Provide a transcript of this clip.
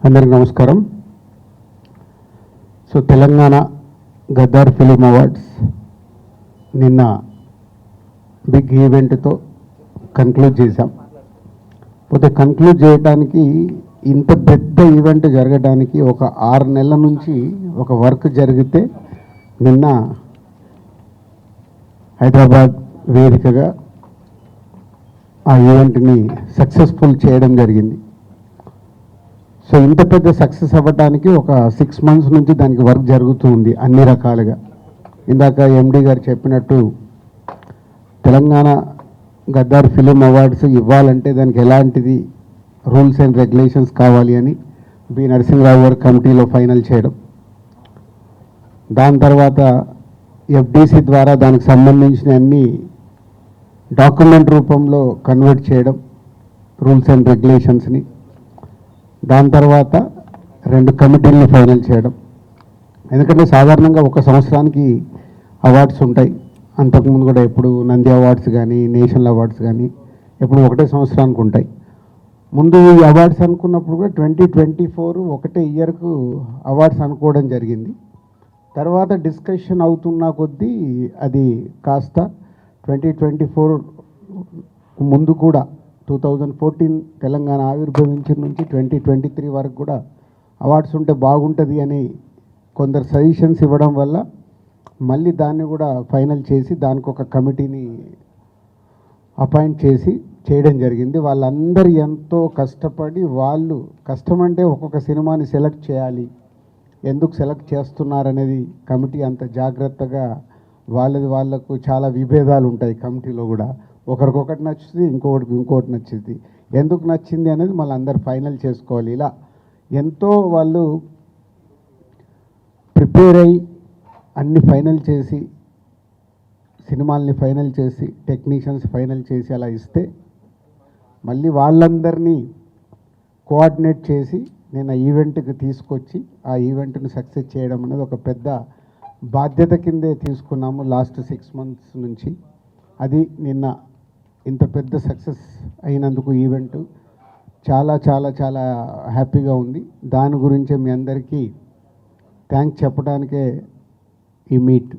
అందరికీ నమస్కారం. So Telangana Gaddar film awards నిన్న బిగ్ ఈవెంట్తో కన్క్లూడ్ చేశాం. పోతే కన్క్లూడ్ చేయడానికి ఇంత పెద్ద ఈవెంట్ జరగడానికి ఒక 6 నెలల నుంచి ఒక వర్క్ జరిగితే నిన్న హైదరాబాద్ వేదికగా ఆ ఈవెంట్ని సక్సెస్ఫుల్ చేయడం జరిగింది. సో ఇంత పెద్ద సక్సెస్ అవ్వడానికి ఒక 6 మంత్స్ నుంచి దానికి వర్క్ జరుగుతూ ఉంది అన్ని రకాలుగా. ఇందాక ఎండి గారు చెప్పినట్టు తెలంగాణ గద్దార్ ఫిలిం అవార్డ్స్ ఇవ్వాలంటే దానికి ఎలాంటిది రూల్స్ అండ్ రెగ్యులేషన్స్ కావాలి అని బి నరసింహరావు గారు కమిటీలో ఫైనల్ చేయడం, దాని తర్వాత ఎఫ్డిసి ద్వారా దానికి సంబంధించిన అన్ని డాక్యుమెంట్ రూపంలో కన్వర్ట్ చేయడం రూల్స్ అండ్ రెగ్యులేషన్స్ని, దాని తర్వాత 2 కమిటీలను ఫైనల్ చేయడం. ఎందుకంటే సాధారణంగా ఒక సంవత్సరానికి అవార్డ్స్ ఉంటాయి. అంతకుముందు కూడా ఎప్పుడు నంది అవార్డ్స్ కానీ నేషనల్ అవార్డ్స్ కానీ ఎప్పుడు ఒకటే సంవత్సరానికి ఉంటాయి. ముందు ఈ అవార్డ్స్ అనుకున్నప్పుడు కూడా 2024 ఒకటే ఇయర్కు అవార్డ్స్ అనుకోవడం జరిగింది. తర్వాత డిస్కషన్ అవుతున్న కొద్దీ అది కాస్త 2024 ముందు కూడా 2014 తెలంగాణ ఆవిర్భవించిన నుంచి 2023 వరకు కూడా అవార్డ్స్ ఉంటే బాగుంటుంది అని కొందరు సజెషన్స్ ఇవ్వడం వల్ల మళ్ళీ దాన్ని కూడా ఫైనల్ చేసి దానికి ఒక కమిటీని అపాయింట్ చేసి చేయడం జరిగింది. వాళ్ళందరూ ఎంతో కష్టపడి, వాళ్ళు కష్టమంటే ఒక్కొక్క సినిమాని సెలెక్ట్ చేయాలి, ఎందుకు సెలెక్ట్ చేస్తున్నారనేది కమిటీ అంత జాగ్రత్తగా వాళ్ళకు చాలా విభేదాలు ఉంటాయి కమిటీలో కూడా. ఒకరికొకటి నచ్చుతుంది, ఇంకోటి నచ్చుతుంది. ఎందుకు నచ్చింది అనేది మళ్ళీ అందరు ఫైనల్ చేసుకోవాలి. ఇలా ఎంతో వాళ్ళు ప్రిపేర్ అయ్యి అన్ని ఫైనల్ చేసి, సినిమాల్ని ఫైనల్ చేసి, టెక్నీషియన్స్ ఫైనల్ చేసి అలా ఇస్తే మళ్ళీ వాళ్ళందరినీ కోఆర్డినేట్ చేసి నేను ఈవెంట్కి తీసుకొచ్చి ఆ ఈవెంట్ని సక్సెస్ చేయడం అనేది ఒక పెద్ద బాధ్యత కిందే తీసుకున్నాము లాస్ట్ 6 మంత్స్ నుంచి. అది నిన్న ఇంత పెద్ద సక్సెస్ అయినందుకు ఈవెంట్ చాలా చాలా చాలా హ్యాపీగా ఉంది. దాని గురించే మీ అందరికీ థ్యాంక్స్ చెప్పడానికే ఈ మీట్.